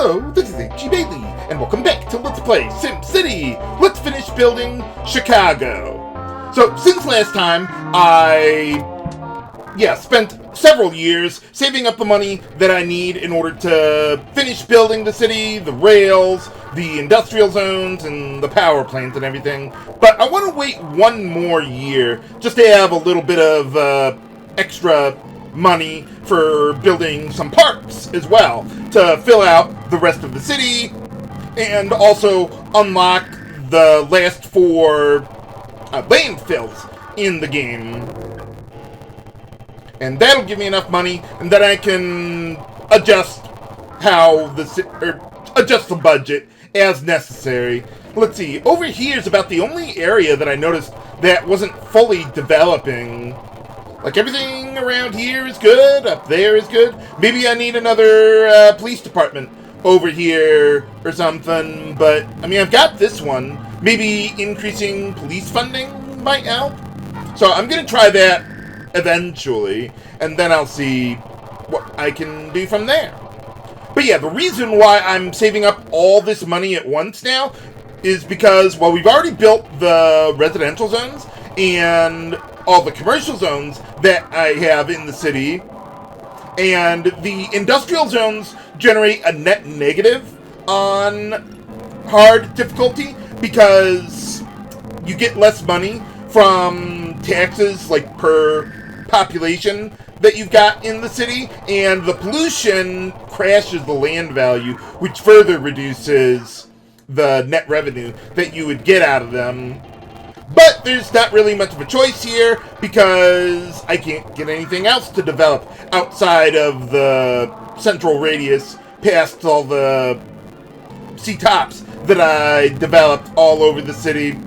Hello, this is H.G. Bailey, and welcome back to Let's Play SimCity! Let's finish building Chicago. So, since last time, I spent several years saving up the money that I need in order to finish building the city, the rails, the industrial zones, and the power plant and everything. But I want to wait one more year just to have a little bit of extra money for building some parks as well to fill out the rest of the city and also unlock the last 4 landfills in the game. And that'll give me enough money, and then I can adjust adjust the budget as necessary. Let's see, over here is about the only area that I noticed that wasn't fully developing. Like, everything around here is good, up there is good. Maybe I need another police department over here or something, but, I mean, I've got this one. Maybe increasing police funding might help. So I'm going to try that eventually, and then I'll see what I can do from there. But yeah, the reason why I'm saving up all this money at once now is because, well, we've already built the residential zones and all the commercial zones that I have in the city, and the industrial zones generate a net negative on hard difficulty because you get less money from taxes, like, per population that you've got in the city, and the pollution crashes the land value, which further reduces the net revenue that you would get out of them. But there's not really much of a choice here because I can't get anything else to develop outside of the central radius past all the C-tops that I developed all over the city.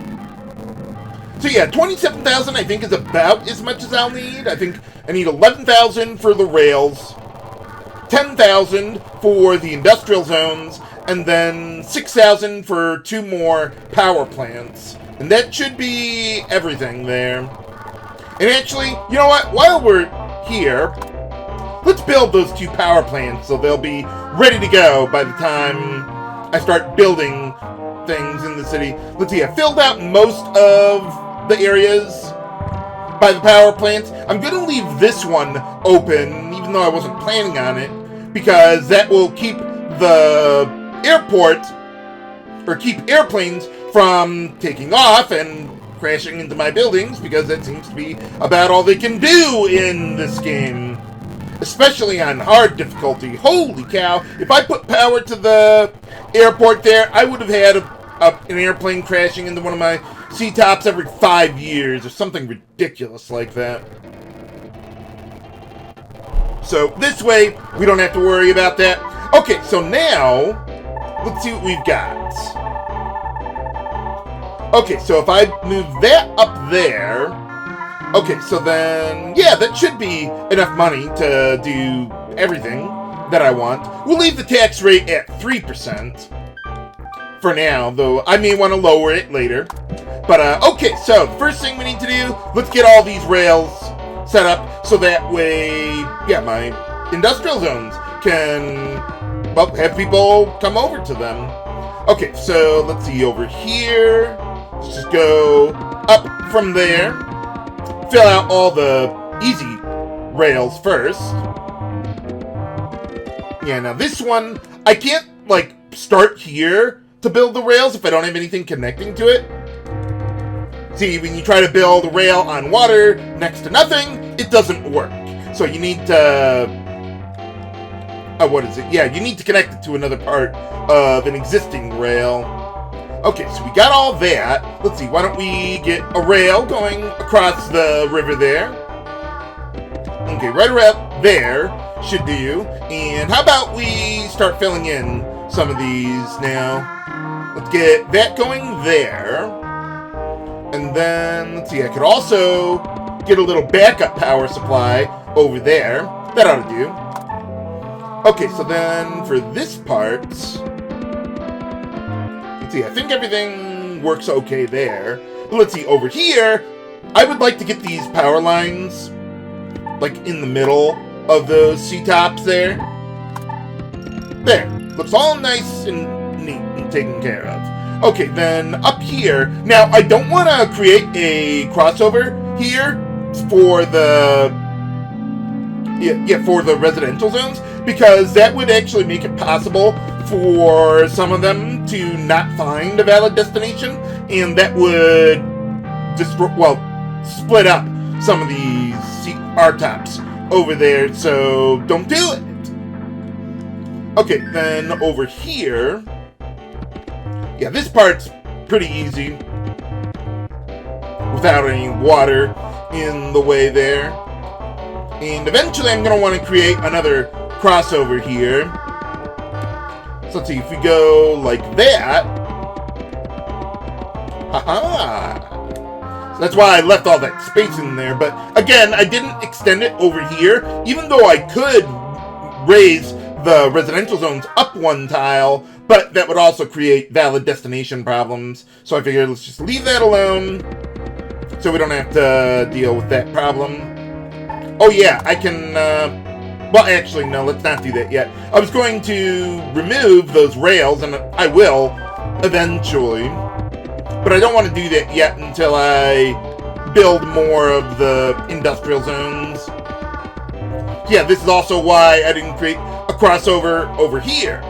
So yeah, 27,000 I think is about as much as I'll need. I think I need 11,000 for the rails, 10,000 for the industrial zones, and then 6,000 for 2 more power plants. And that should be everything there. And actually, you know what? While we're here, let's build those 2 power plants so they'll be ready to go by the time I start building things in the city. Let's see, I filled out most of the areas by the power plants. I'm going to leave this one open, even though I wasn't planning on it, because that will keep the airport, or keep airplanes from taking off and crashing into my buildings, because that seems to be about all they can do in this game. Especially on hard difficulty. Holy cow, if I put power to the airport there, I would have had an airplane crashing into one of my C-tops every 5 years, or something ridiculous like that. So this way, we don't have to worry about that. Okay, so now, let's see what we've got. Okay, so if I move that up there, okay, so then, yeah, that should be enough money to do everything that I want. We'll leave the tax rate at 3% for now, though I may want to lower it later. But, okay, so first thing we need to do, let's get all these rails set up so that way, yeah, my industrial zones can, well, have people come over to them. Okay, so let's see, over here, let's just go up from there, fill out all the easy rails first. Yeah, now this one, I can't, like, start here to build the rails if I don't have anything connecting to it. See, when you try to build a rail on water next to nothing, it doesn't work. So you need to, what is it? Yeah, you need to connect it to another part of an existing rail. Okay, so we got all that. Let's see, why don't we get a rail going across the river there? Okay, right around there should do. And how about we start filling in some of these now? Let's get that going there. And then, let's see, I could also get a little backup power supply over there. That ought to do. Okay, so then for this part, let's see, I think everything works okay there. But let's see, over here, I would like to get these power lines, like, in the middle of those C-tops there. There. Looks all nice and neat and taken care of. Okay, then up here. Now, I don't want to create a crossover here for the for the residential zones, because that would actually make it possible for some of them to not find a valid destination, and that would split up some of these R-tops over there, so don't do it. Okay, then over here, yeah, this part's pretty easy without any water in the way there. And eventually I'm going to want to create another crossover here. So let's see, if we go like that. Haha! So that's why I left all that space in there. But again, I didn't extend it over here, even though I could raise the residential zones up one tile, but that would also create valid destination problems. So I figured let's just leave that alone so we don't have to deal with that problem. Oh yeah, I can, well actually no, let's not do that yet. I was going to remove those rails, and I will eventually, but I don't want to do that yet until I build more of the industrial zones. Yeah, this is also why I didn't create a crossover over here,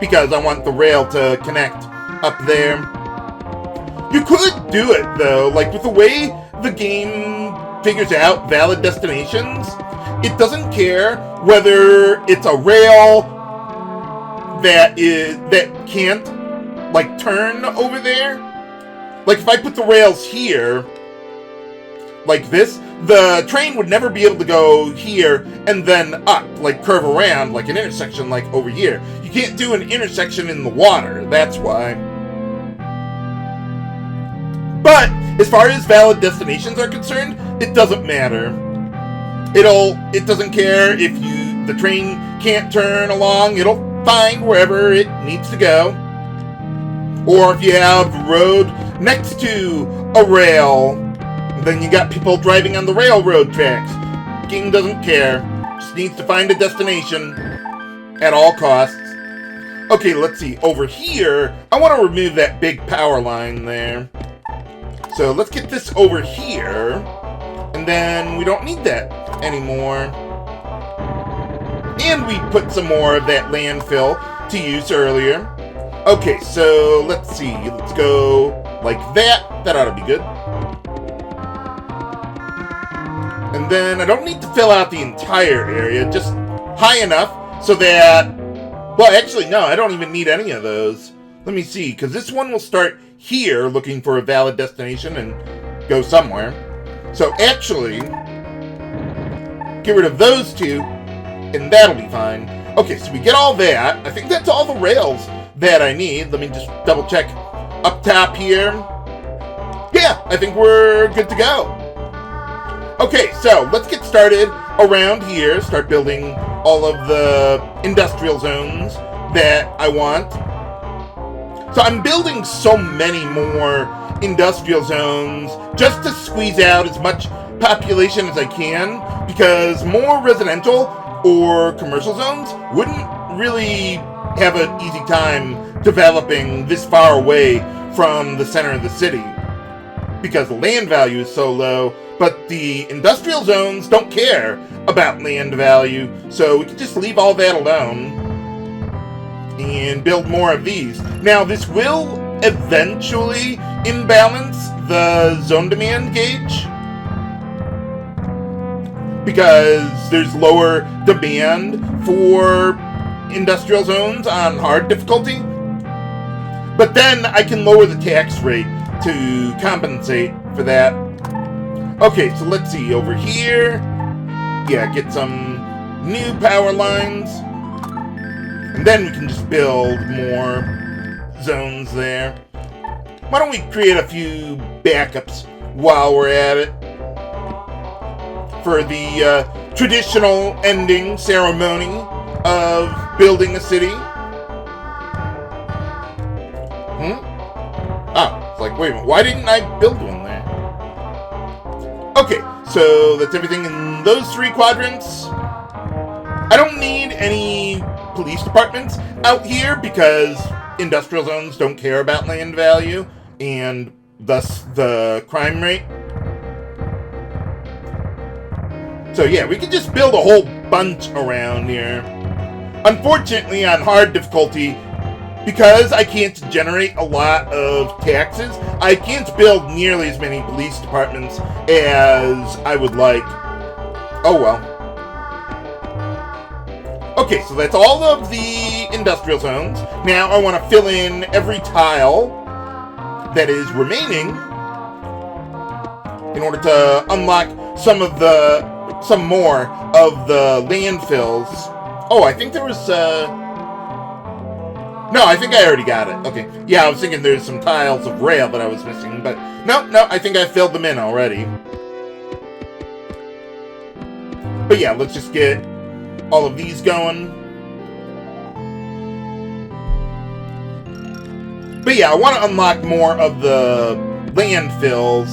because I want the rail to connect up there. You could do it though, like with the way the game figures out valid destinations, it doesn't care whether it's a rail that can't like turn over there. Like if I put the rails here like this, the train would never be able to go here and then up, like curve around like an intersection like over here. You can't do an intersection in the water, that's why. But as far as valid destinations are concerned, it doesn't matter. It doesn't care if the train can't turn along, it'll find wherever it needs to go. Or if you have a road next to a rail, then you got people driving on the railroad tracks. The game doesn't care. Just needs to find a destination at all costs. Okay, let's see. Over here, I want to remove that big power line there. So let's get this over here, and then we don't need that anymore. And we put some more of that landfill to use earlier. Okay, so let's see. Let's go like that. That ought to be good. And then I don't need to fill out the entire area, just high enough so that... Well, actually, no, I don't even need any of those. Let me see, because this one will start here looking for a valid destination and go somewhere. So actually, get rid of those two, and that'll be fine. Okay, so we get all that. I think that's all the rails that I need. Let me just double check up top here. Yeah, I think we're good to go. Okay, so let's get started around here. Start building all of the industrial zones that I want. So I'm building so many more industrial zones just to squeeze out as much population as I can, because more residential or commercial zones wouldn't really have an easy time developing this far away from the center of the city, because the land value is so low. But the industrial zones don't care about land value, so we can just leave all that alone and build more of these. Now, this will eventually imbalance the zone demand gauge, because there's lower demand for industrial zones on hard difficulty. But then I can lower the tax rate to compensate for that. Okay, so let's see, over here, yeah, get some new power lines, and then we can just build more zones there. Why don't we create a few backups while we're at it for the traditional ending ceremony of building a city? Oh, it's like, wait a minute, why didn't I build one there? Okay, so that's everything in those three quadrants. I don't need any police departments out here because industrial zones don't care about land value and thus the crime rate. So yeah, we can just build a whole bunch around here. Unfortunately, on hard difficulty, because I can't generate a lot of taxes, I can't build nearly as many police departments as I would like. Oh well. Okay, so that's all of the industrial zones. Now I want to fill in every tile that is remaining in order to unlock some more of the landfills. Oh, I think there was, no, I think I already got it. Okay. Yeah, I was thinking there's some tiles of rail that I was missing, but no, I think I filled them in already. But yeah, let's just get all of these going. But yeah, I want to unlock more of the landfills.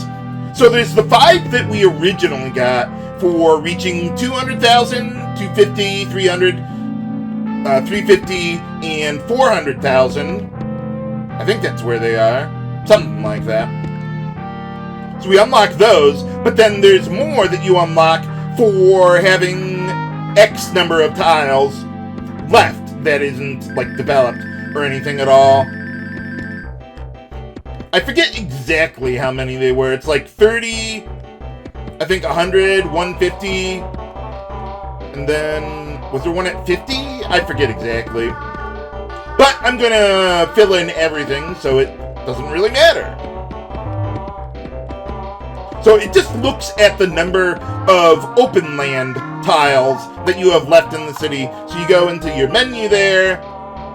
So there's the 5 that we originally got for reaching 200,000, 250, 300, 350, and 400,000. I think that's where they are. Something like that. So we unlock those, but then there's more that you unlock for having X number of tiles left that isn't, like, developed or anything at all. I forget exactly how many they were. It's like 30, I think 100, 150, and then, was there one at 50? I forget exactly. But I'm gonna fill in everything, so it doesn't really matter. So it just looks at the number of open land tiles that you have left in the city. So you go into your menu there.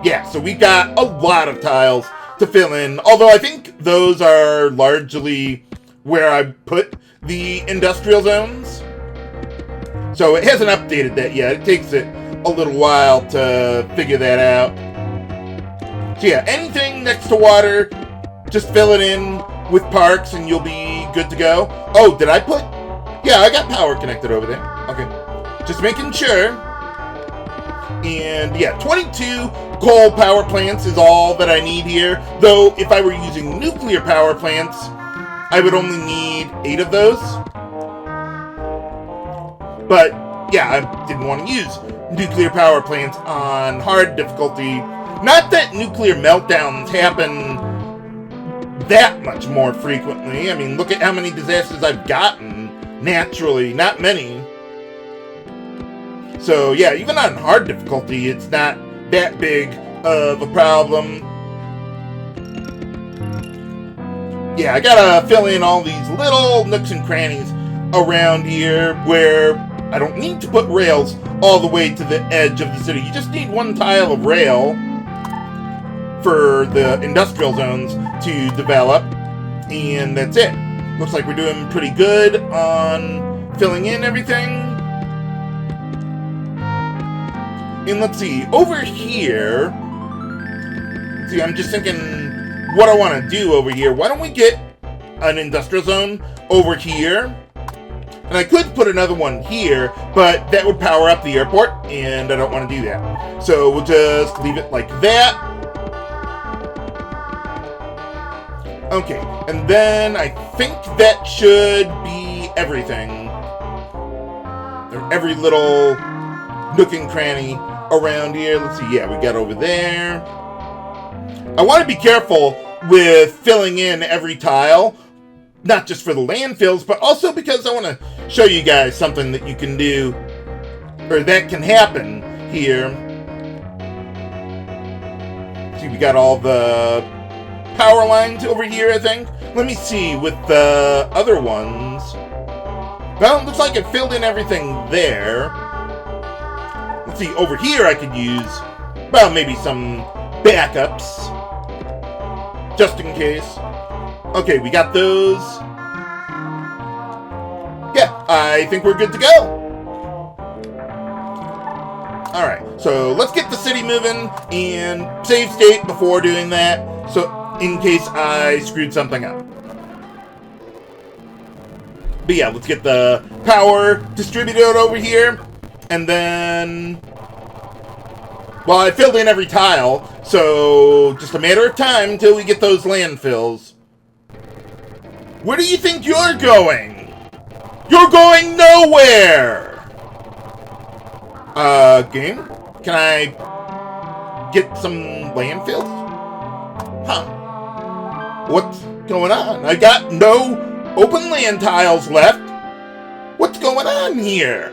Yeah, so we got a lot of tiles to fill in. Although I think those are largely where I put the industrial zones. So it hasn't updated that yet. It takes it a little while to figure that out. So yeah, anything next to water, just fill it in with parks and you'll be good to go. Oh, did I put... Yeah, I got power connected over there. Okay. Just making sure. And yeah, 22 coal power plants is all that I need here. Though, if I were using nuclear power plants, I would only need 8 of those. But yeah, I didn't want to use nuclear power plants on hard difficulty. Not that nuclear meltdowns happen that much more frequently. I mean, look at how many disasters I've gotten naturally. Not many. So yeah, even on hard difficulty, it's not that big of a problem. Yeah, I gotta fill in all these little nooks and crannies around here where I don't need to put rails all the way to the edge of the city. You just need one tile of rail for the industrial zones to develop, and that's it. Looks like we're doing pretty good on filling in everything. And let's see, over here, see, I'm just thinking what I want to do over here. Why don't we get an industrial zone over here? And I could put another one here, but that would power up the airport, and I don't want to do that. So we'll just leave it like that. Okay, and then I think that should be everything. Or every little nook and cranny around here. Let's see, yeah, we got over there. I want to be careful with filling in every tile, not just for the landfills, but also because I want to show you guys something that you can do, or that can happen here. See, we got all the power lines over here, I think. Let me see with the other ones. Well, it looks like it filled in everything there. Let's see, over here I could use, well, maybe some backups, just in case. Okay, we got those. Yeah, I think we're good to go. Alright, so let's get the city moving and save state before doing that, so in case I screwed something up. But yeah, let's get the power distributed over here, and then Well, I filled in every tile, so just a matter of time until we get those landfills. Where do you think you're going? You're going nowhere! Game? Can I get some landfills? Huh. What's going on? I got no open land tiles left. What's going on here?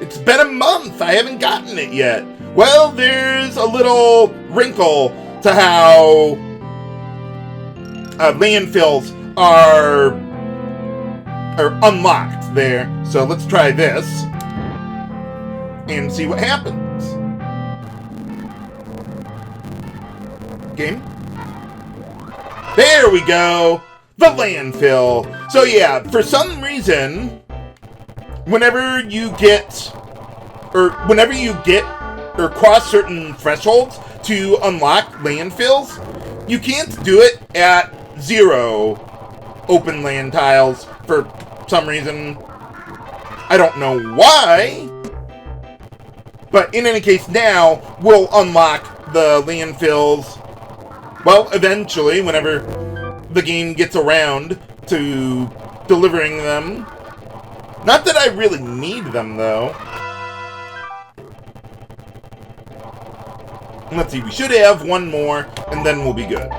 It's been a month. I haven't gotten it yet. Well, there's a little wrinkle to how landfills are unlocked there. So let's try this and see what happens. Game. There we go. The landfill. So yeah, for some reason, whenever you get or cross certain thresholds to unlock landfills, you can't do it at 0 open land tiles for some reason. I don't know why. But in any case, now we'll unlock the landfills, well, eventually, whenever the game gets around to delivering them. Not that I really need them, though. Let's see, we should have one more, and then we'll be good.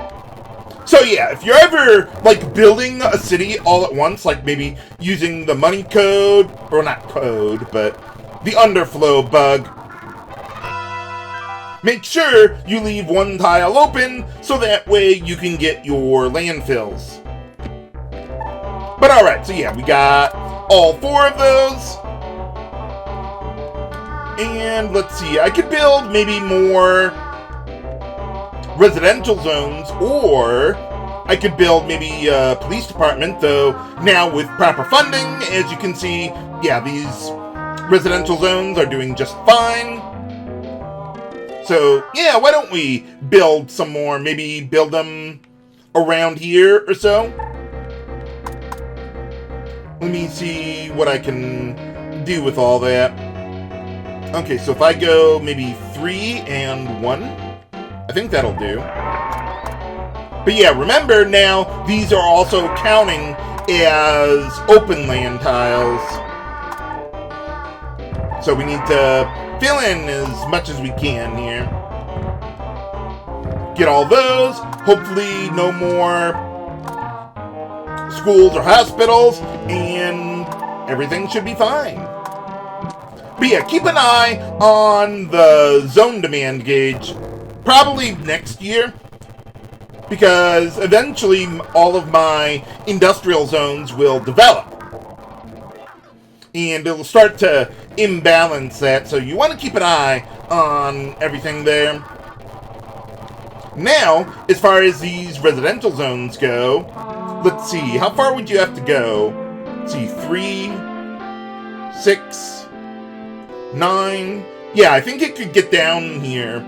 So yeah, if you're ever, like, building a city all at once, like maybe using the money code, or not code, but the underflow bug, make sure you leave one tile open, so that way you can get your landfills. But alright, so yeah, we got all 4 of those. And let's see, I could build maybe more residential zones, or I could build maybe a police department, though now with proper funding, as you can see, yeah, these residential zones are doing just fine. So, yeah, why don't we build some more? Maybe build them around here or so. Let me see what I can do with all that. Okay, so if I go maybe 3 and 1, I think that'll do. But yeah, remember now, these are also counting as open land tiles. So we need to fill in as much as we can here. Get all those. Hopefully no more schools or hospitals, and everything should be fine. But yeah, keep an eye on the zone demand gauge, probably next year, because eventually all of my industrial zones will develop. And it'll start to imbalance that, so you want to keep an eye on everything there. Now, as far as these residential zones go, let's see, how far would you have to go? Let's see, 3, 6, 9. Yeah, I think it could get down here,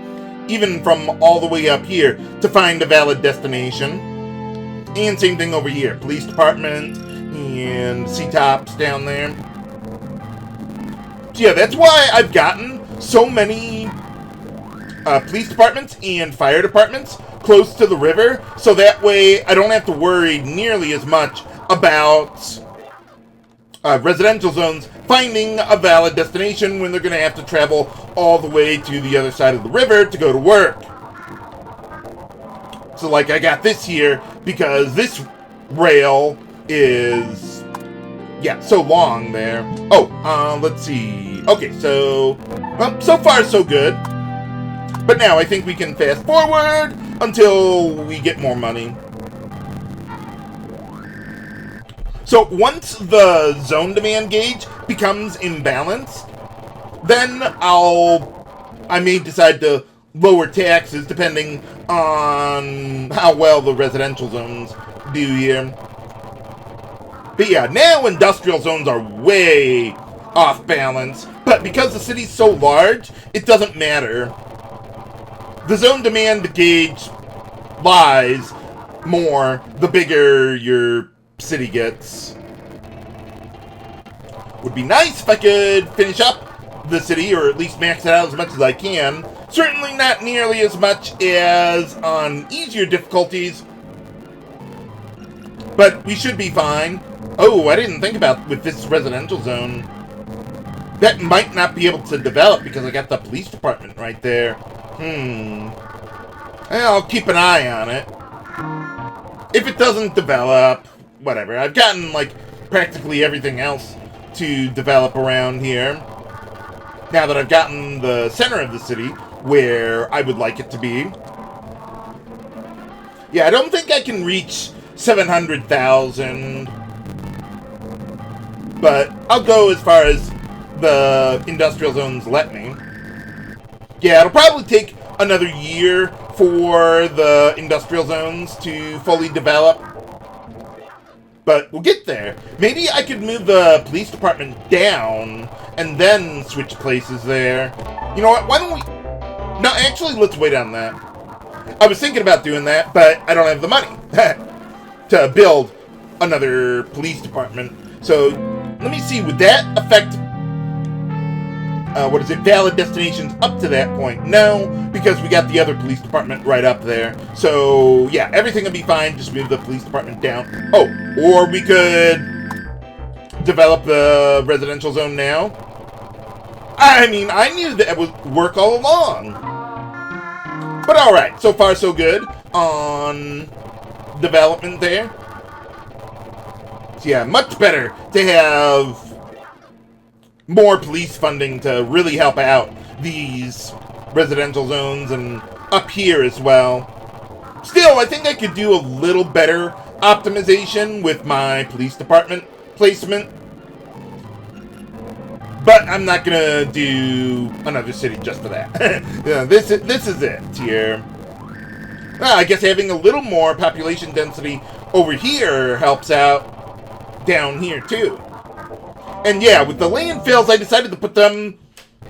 even from all the way up here, to find a valid destination. And same thing over here, police department and C-tops down there. So yeah, that's why I've gotten so many police departments and fire departments close to the river, so that way I don't have to worry nearly as much about residential zones finding a valid destination when they're going to have to travel all the way to the other side of the river to go to work. So like I got this here because this rail is, yeah, so long there. Oh, let's see. Okay, so, well, so far so good. But now I think we can fast forward until we get more money. So once the zone demand gauge becomes imbalanced, then I may decide to lower taxes depending on how well the residential zones do here. But yeah, now industrial zones are way off balance, but because the city's so large, it doesn't matter. The zone demand gauge lies more the bigger your city gets. Would be nice if I could finish up the city, or at least max it out as much as I can, Certainly not nearly as much as on easier difficulties, but we should be fine. Oh, I didn't think about with this residential zone. That might not be able to develop because I got the police department right there. I'll keep an eye on it. If it doesn't develop, whatever. I've gotten, like, practically everything else to develop around here. Now that I've gotten the center of the city where I would like it to be. Yeah, I don't think I can reach 700,000. But I'll go as far as the industrial zones let me. Yeah, it'll probably take another year for the industrial zones to fully develop. But we'll get there. Maybe I could move the police department down and then switch places there. You know what? Why don't we... No, actually, let's wait on that. I was thinking about doing that, but I don't have the money to build another police department. So, let me see. Would that affect... valid destinations up to that point? No, because we got the other police department right up there. So, yeah, everything will be fine. Just move the police department down. Oh, or we could develop the residential zone now. I mean, I knew that would work all along. But alright, so far so good on development there. So yeah, much better to have more police funding to really help out these residential zones and up here as well. Still, I think I could do a little better optimization with my police department placement. But I'm not gonna do another city just for that. Yeah, this is it here. Well, I guess having a little more population density over here helps out down here too. And yeah, with the landfills, I decided to put them,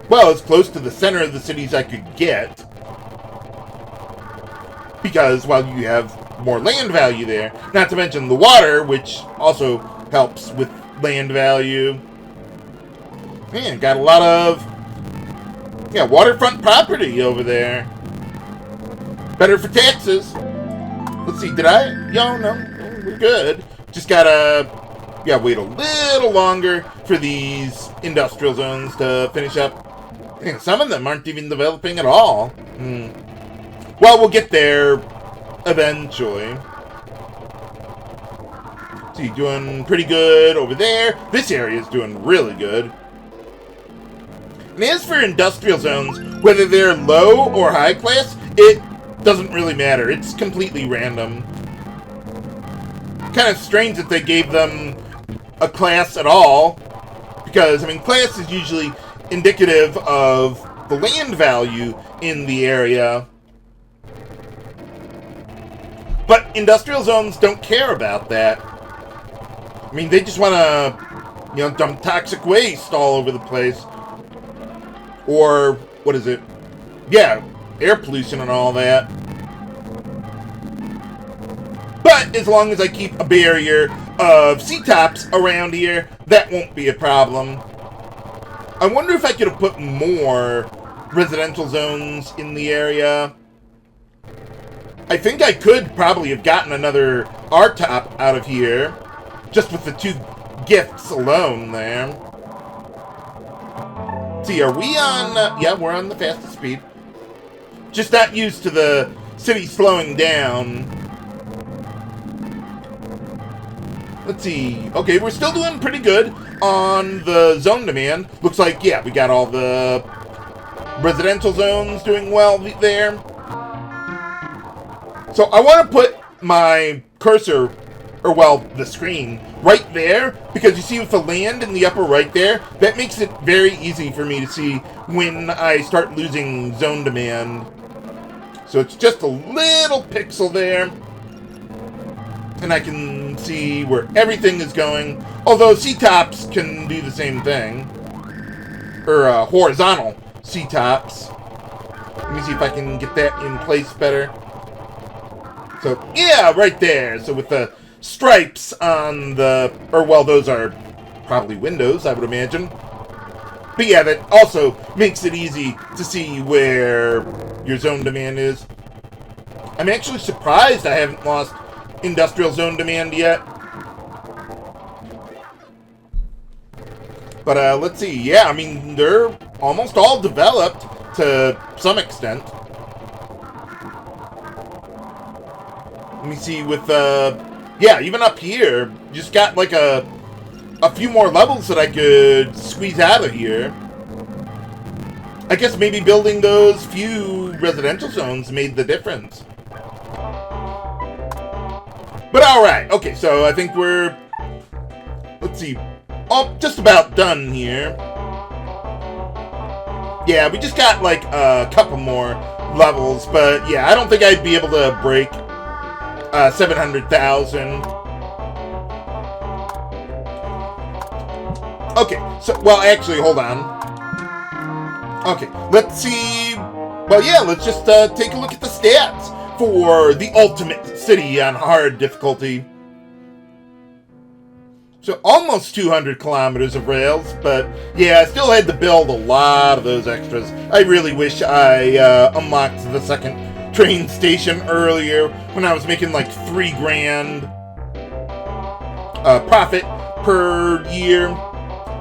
well, as close to the center of the cities I could get. Because, well, you have more land value there. Not to mention the water, which also helps with land value. Man, got a lot of, yeah, waterfront property over there. Better for taxes. Let's see, did I? No, we're good. Just gotta, yeah, wait a little longer for these industrial zones to finish up. Man, some of them aren't even developing at all. Well, we'll get there eventually. See, doing pretty good over there. This area is doing really good. And as for industrial zones, whether they're low or high class, it doesn't really matter. It's completely random. Kind of strange that they gave them a class at all. Because, I mean, class is usually indicative of the land value in the area. But industrial zones don't care about that. I mean, they just want to, you know, dump toxic waste all over the place. Or, what is it? Yeah, air pollution and all that. But as long as I keep a barrier of C-tops around here, that won't be a problem. I wonder if I could have put more residential zones in the area. I think I could probably have gotten another R-top out of here, just with the 2 gifts alone there. See, are we on... yeah, we're on the fastest speed. Just not used to the city slowing down. Let's see. Okay, we're still doing pretty good on the zone demand. Looks like, yeah, we got all the residential zones doing well there. So I want to put my cursor, or well, the screen, right there, because you see with the land in the upper right there, that makes it very easy for me to see when I start losing zone demand. So it's just a little pixel there, and I can see where everything is going, although C-tops can do the same thing, or horizontal C-tops. Let me see if I can get that in place better. So, yeah, right there. So with the stripes on the... or, well, those are probably windows, I would imagine. But yeah, that also makes it easy to see where your zone demand is. I'm actually surprised I haven't lost industrial zone demand yet. But let's see. Yeah, I mean, they're almost all developed to some extent. Let me see with, yeah, even up here, just got like a few more levels that I could squeeze out of here. I guess maybe building those few residential zones made the difference. But alright, okay, so I think we're, let's see, just about done here. Yeah, we just got like a couple more levels, but yeah, I don't think I'd be able to break 700,000. Okay, so, well, actually, hold on. Okay, let's see. Well, yeah, let's just take a look at the stats for the ultimate city on hard difficulty. So almost 200 kilometers of rails, but yeah, I still had to build a lot of those extras. I really wish I unlocked the second train station earlier when I was making like $3 grand profit per year.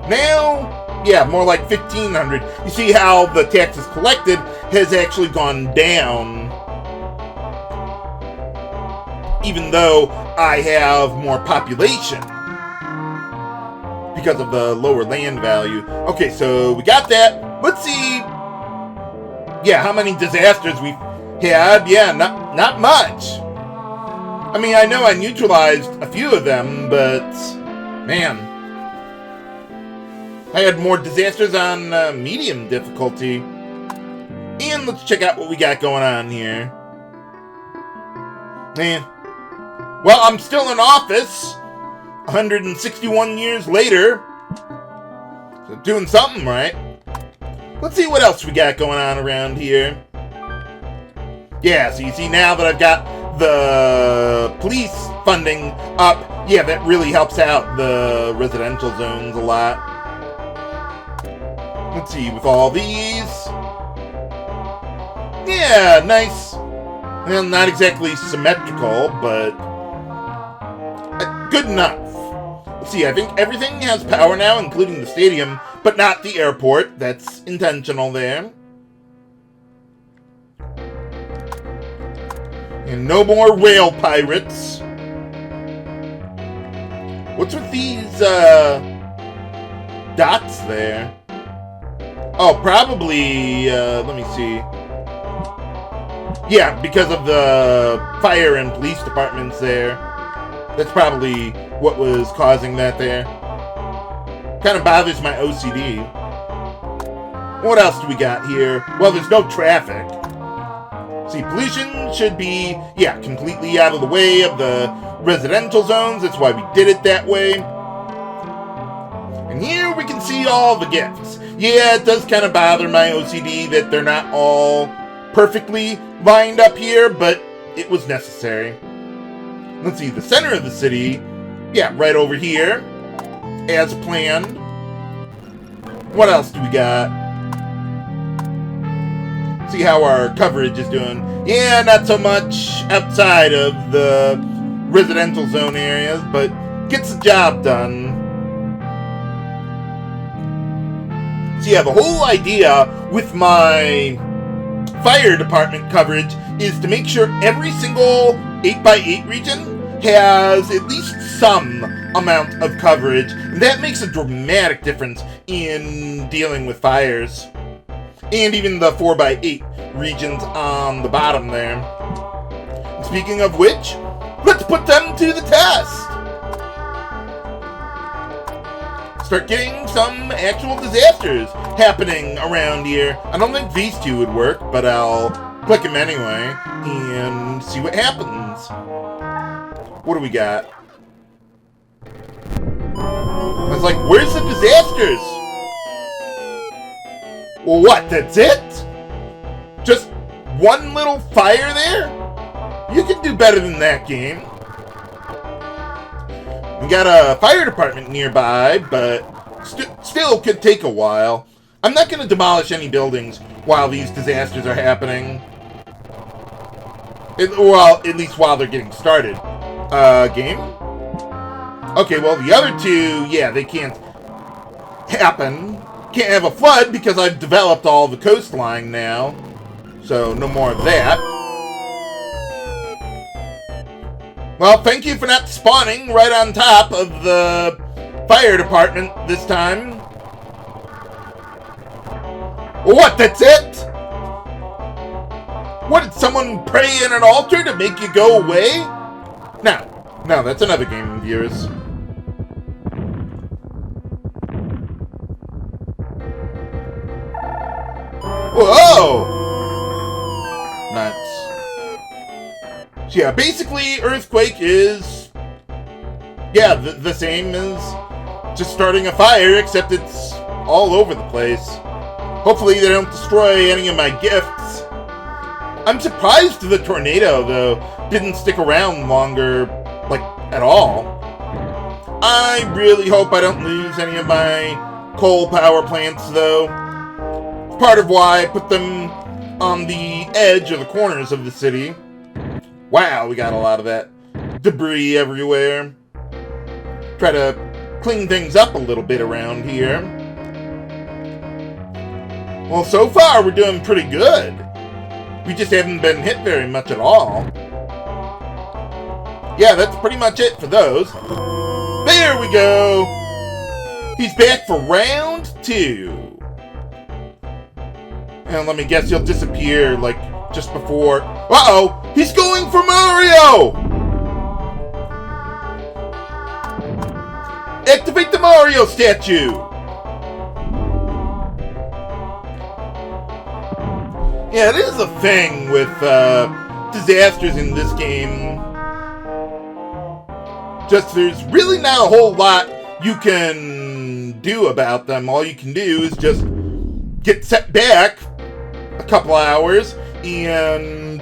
Now, yeah, more like 1,500. You see how the taxes collected has actually gone down, even though I have more population because of the lower land value. Okay, so we got that. Let's see, yeah, how many disasters we've had. Yeah, not much. I mean, I know I neutralized a few of them, but man, I had more disasters on medium difficulty. And let's check out what we got going on here. Man, well, I'm still in office 161 years later. So doing something right. Let's see what else we got going on around here. Yeah, so you see now that I've got the police funding up, yeah, that really helps out the residential zones a lot. Let's see, with all these. Yeah, nice. Well, not exactly symmetrical, but good enough. Let's see, I think everything has power now, including the stadium, but not the airport. That's intentional there. And no more rail pirates. What's with these, dots there? Oh, probably, let me see. Yeah, because of the fire and police departments there. That's probably what was causing that there. Kind of bothers my OCD. What else do we got here? Well, there's no traffic. See, pollution should be, yeah, completely out of the way of the residential zones. That's why we did it that way. And here we can see all the gifts. Yeah, it does kind of bother my OCD that they're not all perfectly lined up here, but it was necessary. Let's see, the center of the city, yeah, right over here, as planned. What else do we got? See how our coverage is doing. Yeah, not so much outside of the residential zone areas, but gets the job done. So yeah, the whole idea with my fire department coverage is to make sure every single 8x8 region has at least some amount of coverage. And that makes a dramatic difference in dealing with fires. And even the 4x8 regions on the bottom there. And speaking of which, let's put them to the test. Start getting some actual disasters happening around here. I don't think these two would work, but I'll click them anyway and see what happens. What do we got? I was like, where's the disasters? Well, what, that's it? Just one little fire there? You can do better than that, game. We got a fire department nearby, but still could take a while. I'm not going to demolish any buildings while these disasters are happening. Well, at least while they're getting started. Game? Okay, well, the other two, yeah, they can't happen. Can't have a flood because I've developed all the coastline now. So, no more of that. Well, thank you for not spawning right on top of the fire department this time. What, that's it? What, did someone pray in an altar to make you go away? No, that's another game, viewers. Whoa! Nuts. So yeah, basically, Earthquake is... yeah, the same as just starting a fire, except it's all over the place. Hopefully they don't destroy any of my gifts. I'm surprised the tornado, though, didn't stick around longer, like, at all. I really hope I don't lose any of my coal power plants, though. Part of why I put them on the edge or the corners of the city. Wow, we got a lot of that debris everywhere. Try to clean things up a little bit around here. Well, so far we're doing pretty good. We just haven't been hit very much at all. Yeah, that's pretty much it for those. There we go! He's back for round 2. And let me guess, he'll disappear, like, just before... Uh-oh! He's going for Mario! Activate the Mario statue! Yeah, it is a thing with disasters in this game. Just there's really not a whole lot you can do about them. All you can do is just get set back a couple hours and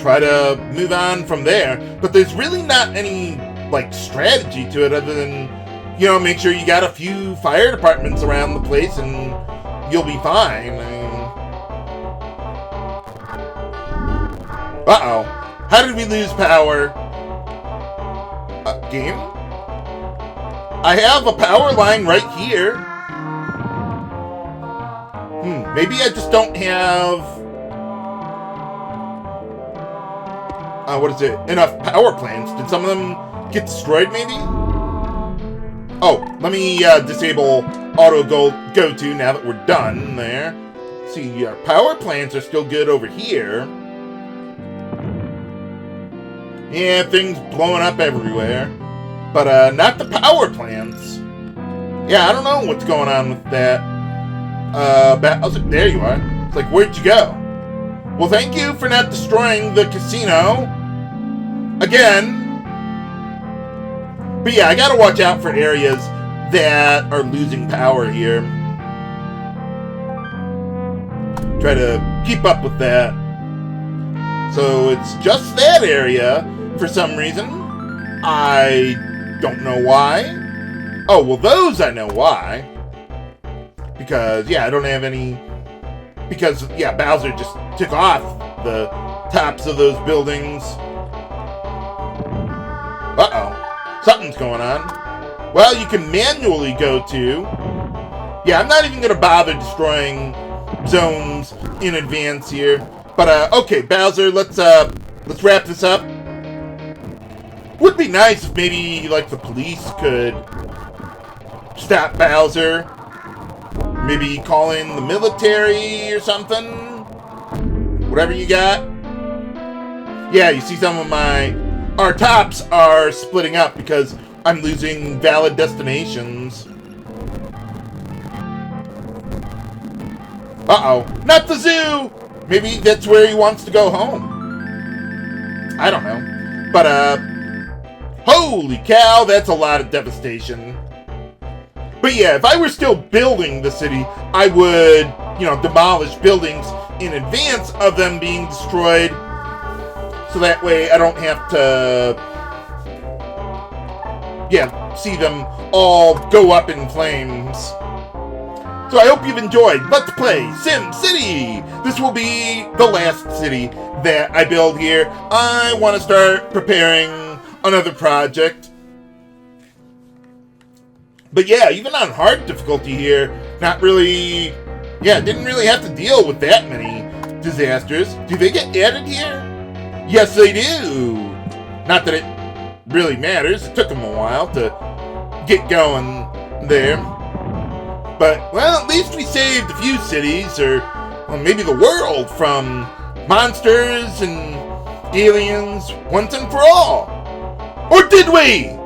try to move on from there. But there's really not any, like, strategy to it other than, you know, make sure you got a few fire departments around the place and you'll be fine. I mean, uh-oh. How did we lose power? Game? I have a power line right here. Maybe I just don't have... what is it? Enough power plants. Did some of them get destroyed, maybe? Oh, let me disable auto go to now that we're done there. See, our power plants are still good over here. Yeah, things blowing up everywhere. But not the power plants. Yeah, I don't know what's going on with that. There you are. It's like, where'd you go? Well, thank you for not destroying the casino. Again. But yeah, I gotta watch out for areas that are losing power here. Try to keep up with that. So it's just that area for some reason. I don't know why. Oh, well, those I know why. Because, yeah, I don't have any... Because, yeah, Bowser just took off the tops of those buildings. Uh-oh. Something's going on. Well, you can manually go to... Yeah, I'm not even going to bother destroying zones in advance here. But, okay, Bowser, let's wrap this up. Would be nice if maybe, like, the police could stop Bowser. Maybe call in the military or something. Whatever you got. Yeah, you see some of our tops are splitting up because I'm losing valid destinations. Uh-oh. Not the zoo! Maybe that's where he wants to go home. I don't know. But, holy cow, that's a lot of devastation. But yeah, if I were still building the city, I would, you know, demolish buildings in advance of them being destroyed. So that way I don't have to, yeah, see them all go up in flames. So I hope you've enjoyed Let's Play SimCity. This will be the last city that I build here. I want to start preparing another project. But yeah, even on hard difficulty here, didn't really have to deal with that many disasters. Do they get added here? Yes, they do. Not that it really matters. It took them a while to get going there. But, well, at least we saved a few cities, or well, maybe the world, from monsters and aliens once and for all. Or did we?